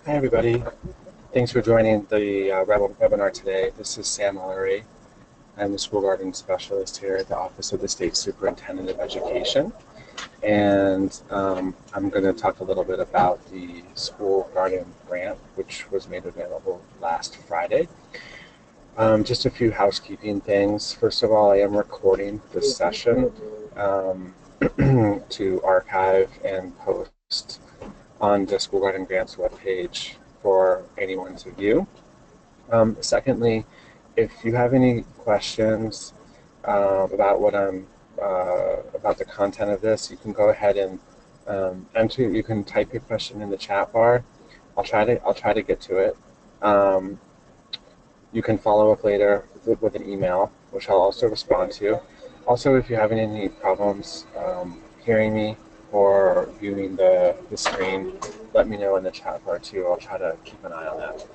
Hi, everybody. Thanks for joining the webinar today. This is Sam Ellery. I'm the School Garden Specialist here at the Office of the State Superintendent of Education. And I'm going to talk a little bit about the School Garden Grant, which was made available last Friday. Just a few housekeeping things. First of all, I am recording this session to archive and post on the School Garden Grants webpage for anyone to view. Secondly, if you have any questions about what I'm about the content of this, you can go ahead and enter. You can type your question in the chat bar. I'll try to get to it. You can follow up later with an email, which I'll also respond to. Also, if you're having any problems hearing me or viewing the screen, let me know in the chat bar too. I'll try to keep an eye on that.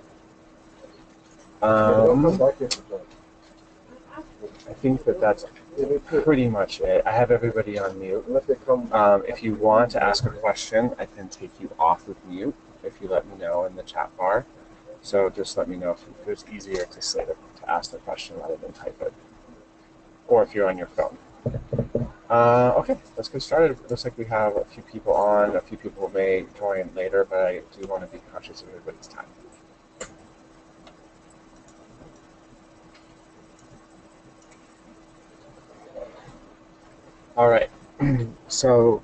I think that's pretty much it. I have everybody on mute. If you want to ask a question, I can take you off of mute if you let me know in the chat bar. So just let me know if it's easier to ask the question rather than type it, or if you're on your phone. Okay, let's get started. It looks like we have a few people on. A few people may join later, but I do want to be conscious of everybody's time. All right, so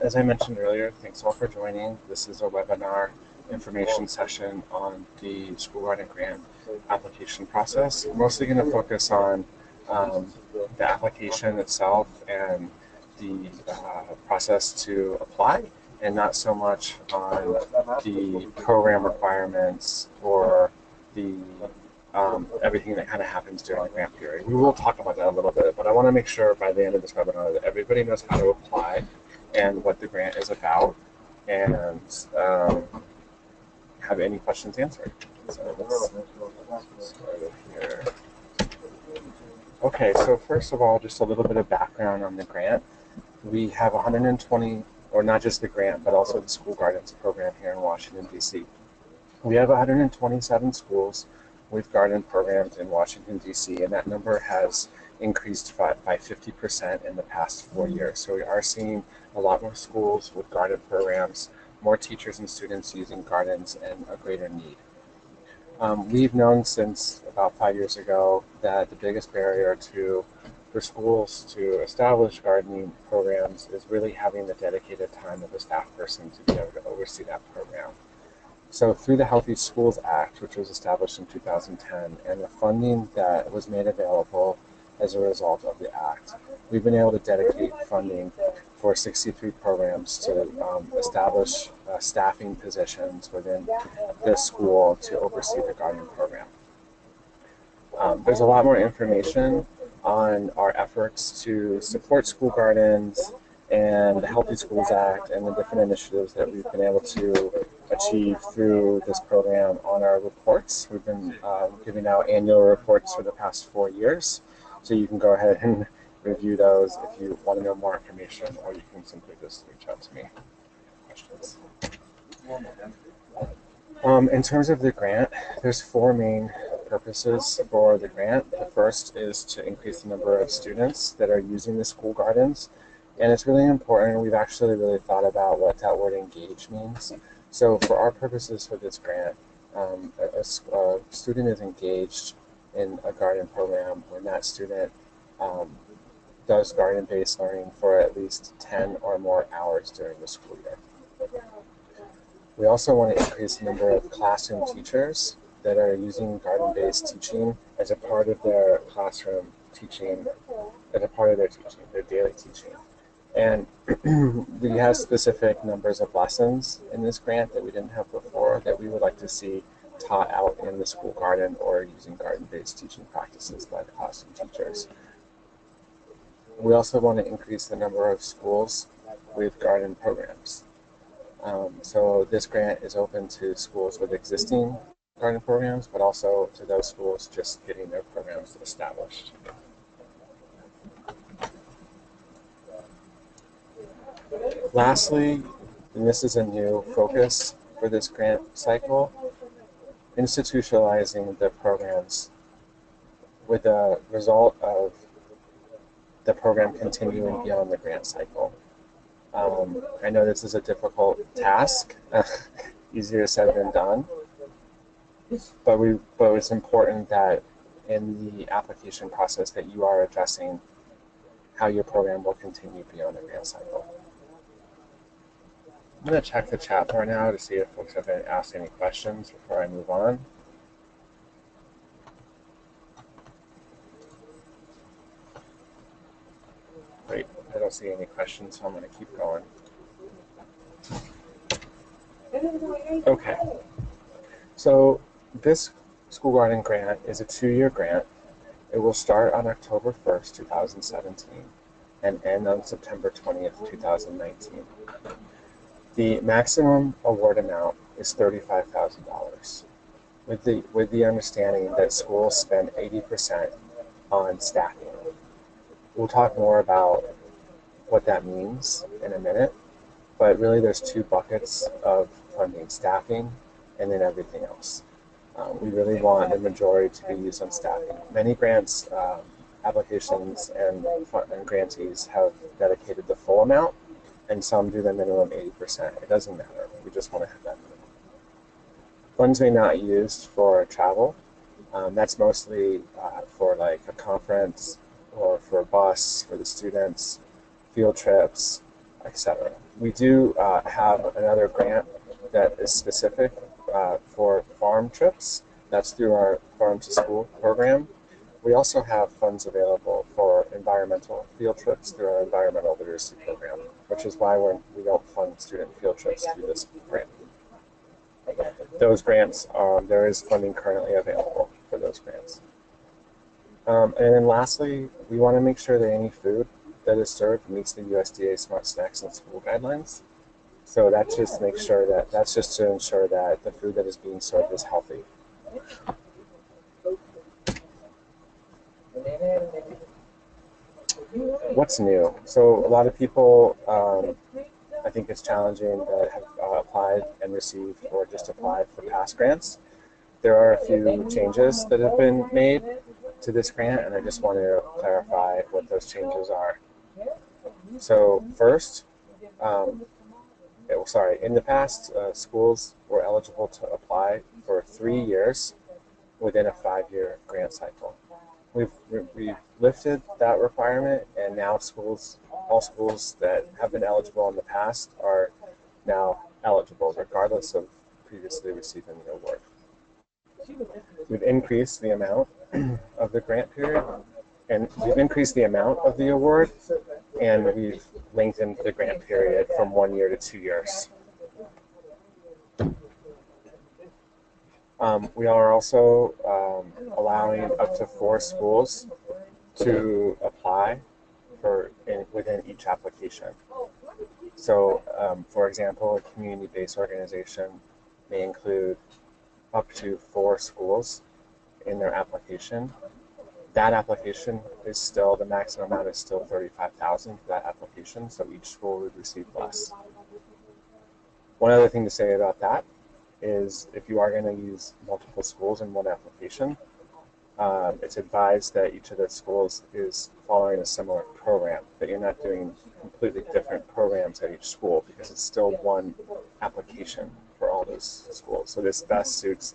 as I mentioned earlier, thanks all for joining. This is a webinar information session on the School Garden Grant application process. I'm mostly going to focus on the application itself and the process to apply, and not so much on the program requirements or the everything that kind of happens during the grant period. We will talk about that a little bit, but I want to make sure by the end of this webinar that everybody knows how to apply and what the grant is about, and have any questions answered. So let's start it here. Okay, so first of all, just a little bit of background on the grant. We have 120, or not just the grant, but also the School Gardens program here in Washington, D.C. We have 127 schools with garden programs in Washington, D.C., and that number has increased by 50% in the past 4 years. So we are seeing a lot more schools with garden programs, more teachers and students using gardens, and a greater need. We've known since about 5 years ago that the biggest barrier for schools to establish gardening programs is really having the dedicated time of a staff person to be able to oversee that program. So through the Healthy Schools Act, which was established in 2010, and the funding that was made available as a result of the act, we've been able to dedicate funding for 63 programs to establish staffing positions within the school to oversee the gardening program. There's a lot more information on our efforts to support school gardens and the Healthy Schools Act and the different initiatives that we've been able to achieve through this program on our reports. We've been giving out annual reports for the past 4 years, so you can go ahead and review those if you want to know more information, or you can simply just reach out to me. Questions? In terms of the grant, there's 4 main purposes for the grant. The first is to increase the number of students that are using the school gardens, and it's really important. We've actually really thought about what that word engage means. So for our purposes for this grant, a student is engaged in a garden program when that student does garden-based learning for at least 10 or more hours during the school year. We also want to increase the number of classroom teachers that are using garden-based teaching as a part of their classroom teaching, as a part of their teaching, their daily teaching. And we have specific numbers of lessons in this grant that we didn't have before that we would like to see taught out in the school garden or using garden-based teaching practices by the classroom teachers. We also want to increase the number of schools with garden programs. So this grant is open to schools with existing garden programs, but also to those schools just getting their programs established. Lastly, and this is a new focus, for this grant cycle, institutionalizing the programs with the result of the program continuing beyond the grant cycle. I know this is a difficult task, easier said than done, but it's important that in the application process that you are addressing how your program will continue beyond the grant cycle. I'm going to check the chat bar now to see if folks have asked any questions before I move on. Great, I don't see any questions, so I'm going to keep going. Okay, so this school garden grant is a 2-year grant. It will start on October 1st, 2017 and end on September 20th, 2019. The maximum award amount is $35,000 with the understanding that schools spend 80% on staffing. We'll talk more about what that means in a minute, but really there's 2 buckets of funding: staffing and then everything else. We really want the majority to be used on staffing. Many grants, applications, and grantees have dedicated the full amount, and some do the minimum 80%. It doesn't matter. We just want to have that minimum. Funds may not be used for travel. That's mostly for like a conference or for a bus for the students, field trips, etc. We do have another grant that is specific for farm trips. That's through our Farm to School program. We also have funds available for environmental field trips through our environmental literacy program, which is why we don't fund student field trips through this grant. Those grants, there is funding currently available for those grants. And then lastly, we want to make sure that any food that is served meets the USDA Smart Snacks and School guidelines. So that's just to ensure that the food that is being served is healthy. What's new? So a lot of people, I think it's challenging that have applied and received or just applied for past grants. There are a few changes that have been made to this grant, and I just want to clarify what those changes are. So first, in the past, schools were eligible to apply for 3 years within a 5-year grant cycle. We've lifted that requirement, and now all schools that have been eligible in the past are now eligible, regardless of previously receiving the award. We've increased the amount of the grant period, and we've increased the amount of the award, and we've lengthened the grant period from 1 year to 2 years. We are also allowing up to 4 schools to apply within each application. So, for example, a community-based organization may include up to 4 schools in their application. That application is still, the maximum amount is still $35,000 for that application, so each school would receive less. One other thing to say about that is if you are going to use multiple schools in one application, it's advised that each of the schools is following a similar program, that you're not doing completely different programs at each school, because it's still one application for all those schools. So this best suits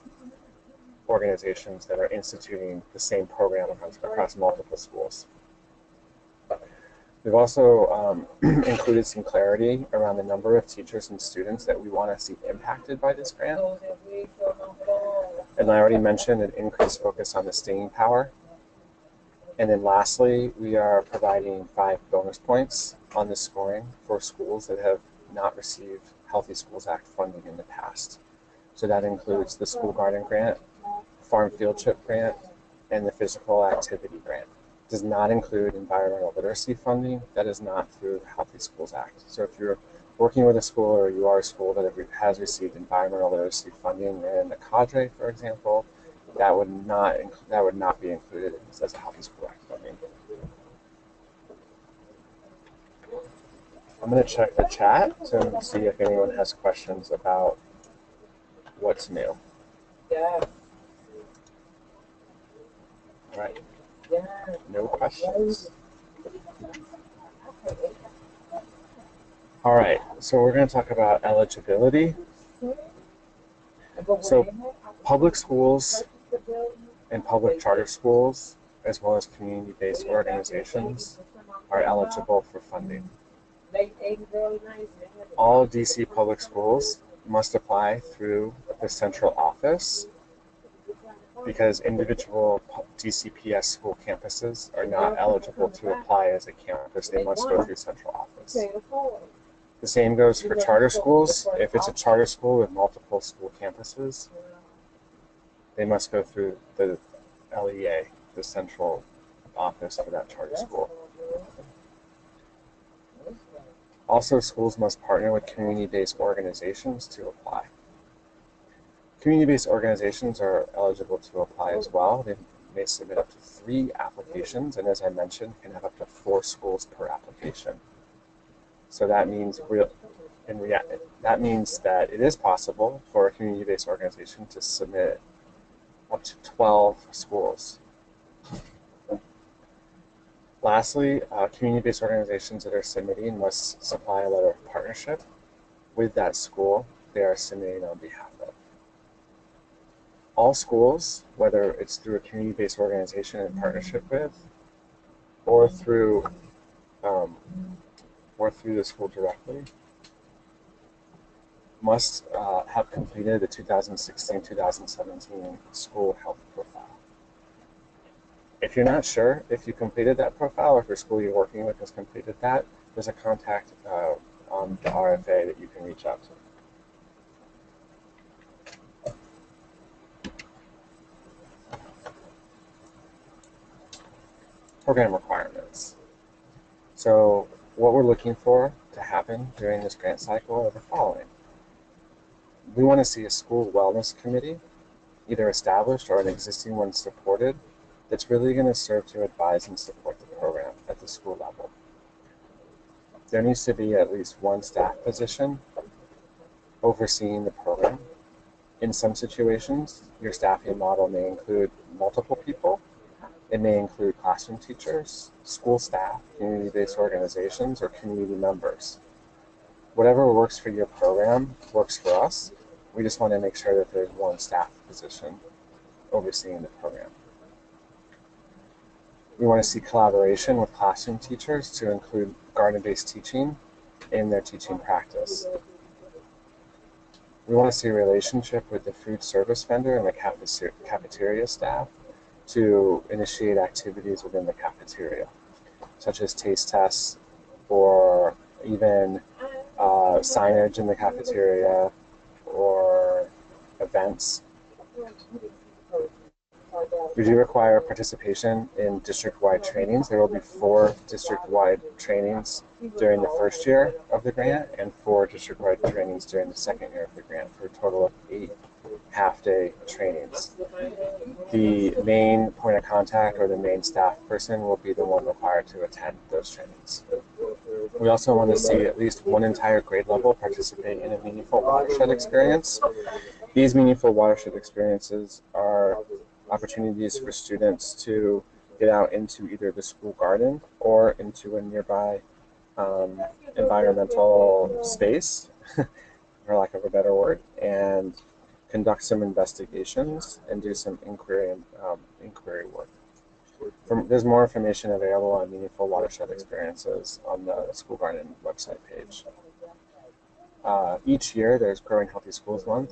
organizations that are instituting the same program across multiple schools. We've also included some clarity around the number of teachers and students that we want to see impacted by this grant. And I already mentioned an increased focus on the staying power. And then lastly, we are providing 5 bonus points on the scoring for schools that have not received Healthy Schools Act funding in the past. So that includes the school garden grant, farm field trip grant, and the physical activity grant. It does not include environmental literacy funding. That is not through the Healthy Schools Act. So if you're working with a school, or you are a school that has received environmental literacy funding, you're in the cadre, for example, that would not be included as a Healthy School Act funding. I'm going to check the chat to see if anyone has questions about what's new. Yeah. All right. Yeah. No questions. All right, so we're going to talk about eligibility. So public schools and public charter schools, as well as community-based organizations, are eligible for funding. All DC public schools must apply through the central office because individual DCPS school campuses are not eligible to apply as a campus. They must go through central office. The same goes for charter schools. If it's a charter school with multiple school campuses, they must go through the LEA, the central office for that charter school. Also, schools must partner with community-based organizations to apply. Community-based organizations are eligible to apply as well. They may submit up to 3 applications, and as I mentioned, can have up to 4 schools per application. So that means that it is possible for a community-based organization to submit up to 12 schools. Lastly, community-based organizations that are submitting must supply a letter of partnership with that school they are submitting on behalf of. All schools, whether it's through a community-based organization in partnership with, or through the school directly, must have completed the 2016-2017 school health profile. If you're not sure if you completed that profile or if your school you're working with has completed that, there's a contact on the RFA that you can reach out to. Program requirements. So what we're looking for to happen during this grant cycle are the following. We want to see a school wellness committee, either established or an existing one supported, that's really going to serve to advise and support the program at the school level. There needs to be at least one staff position overseeing the program. In some situations, your staffing model may include multiple people. It may include classroom teachers, school staff, community-based organizations, or community members. Whatever works for your program works for us. We just want to make sure that there's one staff position overseeing the program. We want to see collaboration with classroom teachers to include garden-based teaching in their teaching practice. We want to see a relationship with the food service vendor and the cafeteria staff to initiate activities within the cafeteria, such as taste tests or even signage in the cafeteria or events. We do require participation in district-wide trainings. There will be 4 district-wide trainings during the first year of the grant and 4 district-wide trainings during the second year of the grant for a total of 8 half-day trainings. The main point of contact or the main staff person will be the one required to attend those trainings. We also want to see at least one entire grade level participate in a meaningful watershed experience. These meaningful watershed experiences are opportunities for students to get out into either the school garden or into a nearby environmental space, for lack of a better word, and conduct some investigations and do some inquiry work. There's more information available on meaningful watershed experiences on the school garden website page. Each year there's Growing Healthy Schools Month,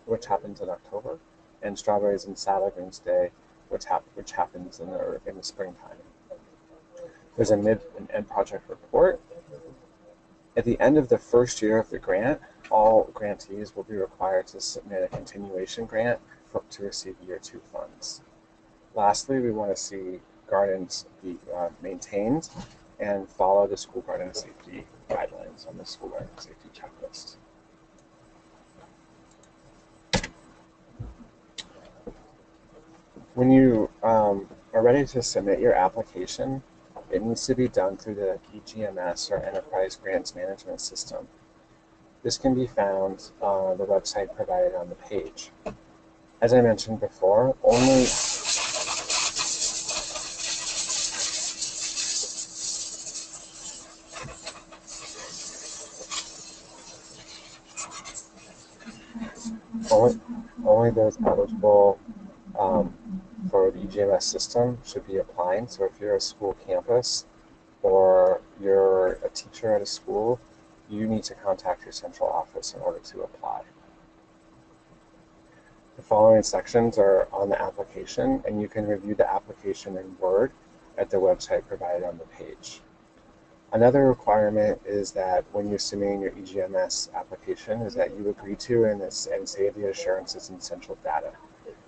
which happens in October, and Strawberries and Salad Greens Day, which happens in the springtime. There's a mid and end project report. At the end of the first year of the grant, all grantees will be required to submit a continuation grant to receive year 2 funds. Lastly, we want to see gardens be maintained and follow the school garden safety guidelines on the school garden safety checklist. When you are ready to submit your application, it needs to be done through the EGMS or Enterprise Grants Management System. This can be found on the website provided on the page. As I mentioned before, only those eligible for the EGMS system should be applying. So if you're a school campus or you're a teacher at a school, you need to contact your central office in order to apply. The following sections are on the application, and you can review the application in Word at the website provided on the page. Another requirement is that when you're submitting your EGMS application is that you agree to and save the assurances in central data.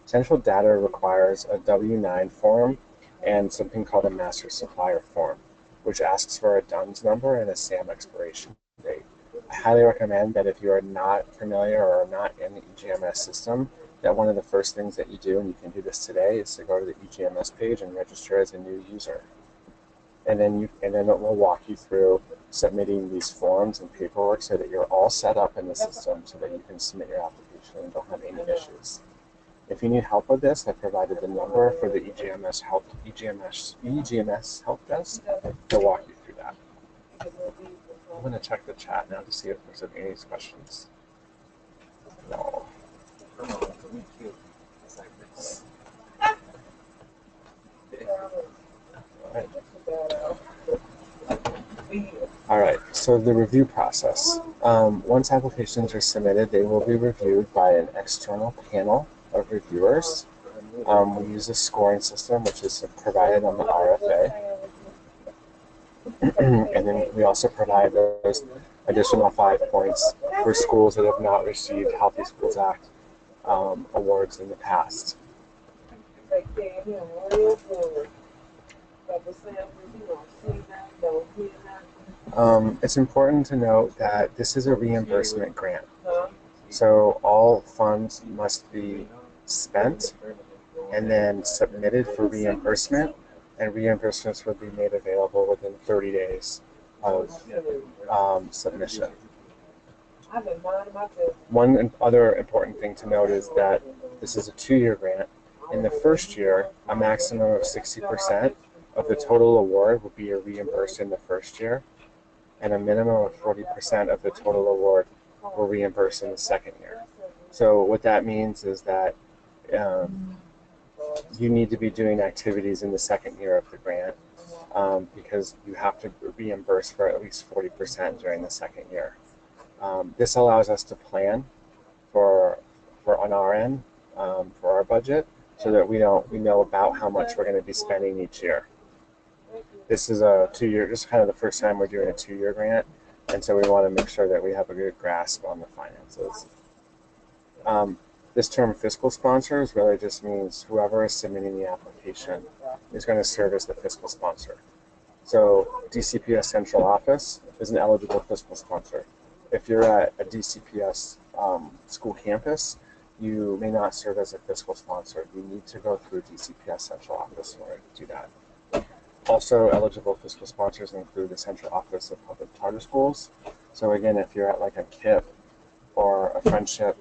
Central data requires a W-9 form and something called a master supplier form, which asks for a DUNS number and a SAM expiration date. I highly recommend that if you are not familiar or not in the EGMS system, that one of the first things that you do, and you can do this today, is to go to the EGMS page and register as a new user. And then it will walk you through submitting these forms and paperwork so that you're all set up in the system so that you can submit your application and don't have any issues. If you need help with this, I provided the number for the EGMS help desk to walk you through that. I'm going to check the chat now to see if there's any questions. No. All right, so the review process. Once applications are submitted, they will be reviewed by an external panel of reviewers. We use a scoring system, which is provided on the RFA. And then we also provide those additional 5 points for schools that have not received Healthy Schools Act awards in the past. It's important to note that this is a reimbursement grant. So all funds must be spent and then submitted for reimbursement, and reimbursements will be made available within 30 days of submission. One other important thing to note is that this is a 2-year grant. In the first year, a maximum of 60% of the total award will be reimbursed in the first year, and a minimum of 40% of the total award will reimburse in the second year. So what that means is that you need to be doing activities in the second year of the grant because you have to reimburse for at least 40% during the second year. This allows us to plan for on our end for our budget, so that we know about how much we're going to be spending each year. This is a 2-year, just kind of the first time we're doing a 2-year grant, and so we want to make sure that we have a good grasp on the finances. This term fiscal sponsors really just means whoever is submitting the application is going to serve as the fiscal sponsor. So DCPS Central Office is an eligible fiscal sponsor. If you're at a DCPS school campus, you may not serve as a fiscal sponsor. You need to go through DCPS Central Office in order to do that. Also, eligible fiscal sponsors include the Central Office of Public Charter Schools. So again, if you're at like a KIP or a Friendship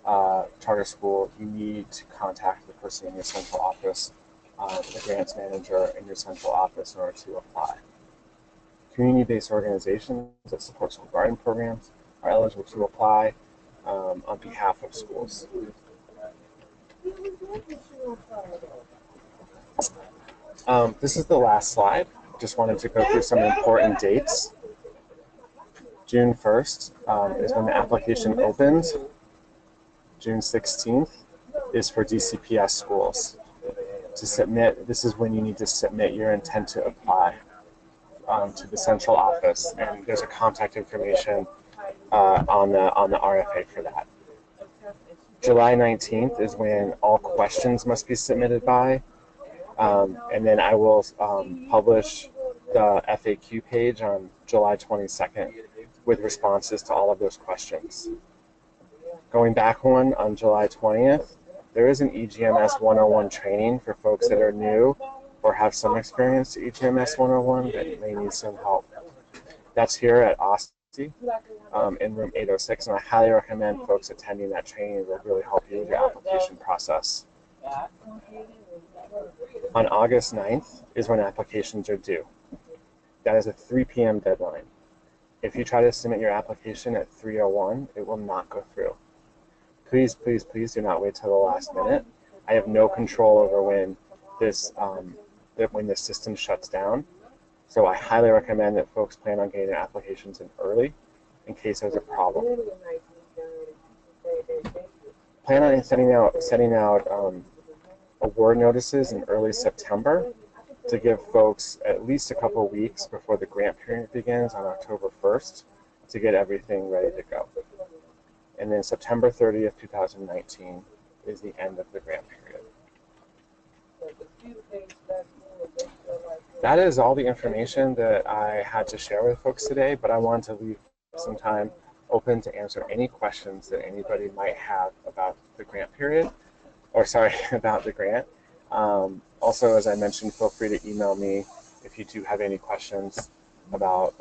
charter school, you need to contact the person in your central office, the grants manager in your central office, in order to apply. Community-based organizations that support school garden programs are eligible to apply on behalf of schools. This is the last slide. Just wanted to go through some important dates. June 1st is when the application opens. June 16th is for DCPS schools. To submit, this is when you need to submit your intent to apply to the central office, and there's a contact information on the RFA for that. July 19th is when all questions must be submitted by, and then I will publish the FAQ page on July 22nd with responses to all of those questions. Going back one on July 20th, there is an EGMS 101 training for folks that are new or have some experience to EGMS 101 that may need some help. That's here at OSSE in room 806, and I highly recommend folks attending that training. It will really help you with your application process. On August 9th is when applications are due. That is a 3 p.m. deadline. If you try to submit your application at 3:01, it will not go through. Please, please, please do not wait till the last minute. I have no control over when this system shuts down. So I highly recommend that folks plan on getting their applications in early in case there's a problem. Plan on setting out award notices in early September to give folks at least a couple weeks before the grant period begins on October 1st to get everything ready to go. And then September 30th, 2019 is the end of the grant period. That is all the information that I had to share with folks today, but I wanted to leave some time open to answer any questions that anybody might have about the grant period, or sorry, about the grant. Also, as I mentioned, feel free to email me if you do have any questions about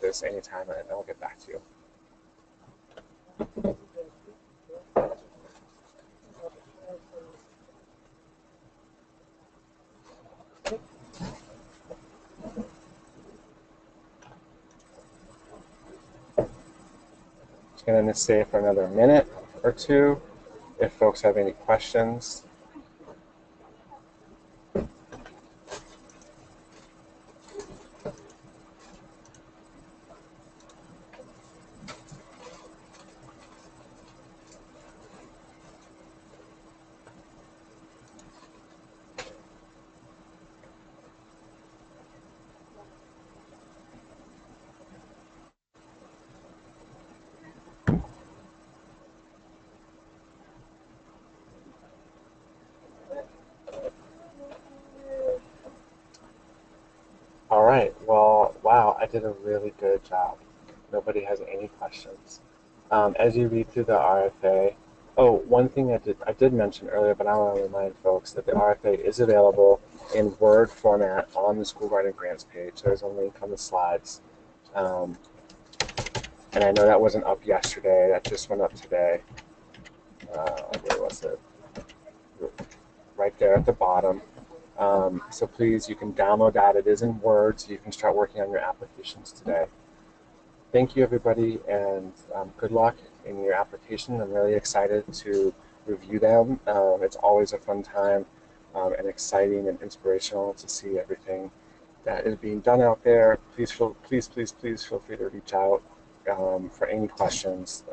this anytime, and I'll get back to you. Just going to stay for another minute or two if folks have any questions. All right, well, wow, I did a really good job. Nobody has any questions. As you read through the RFA, oh, one thing I did mention earlier, but I want to remind folks that the RFA is available in Word format on the School Garden Grants page. There's a link on the slides. And I know that wasn't up yesterday, that just went up today. Where was it? Right there at the bottom. So please, you can download that. It is in Word, so you can start working on your applications today. Thank you, everybody, and good luck in your application. I'm really excited to review them. It's always a fun time and exciting and inspirational to see everything that is being done out there. Please feel free to reach out for any questions.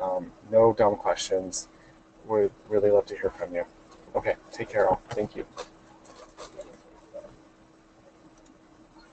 No dumb questions. We'd really love to hear from you. Okay, take care all. Thank you.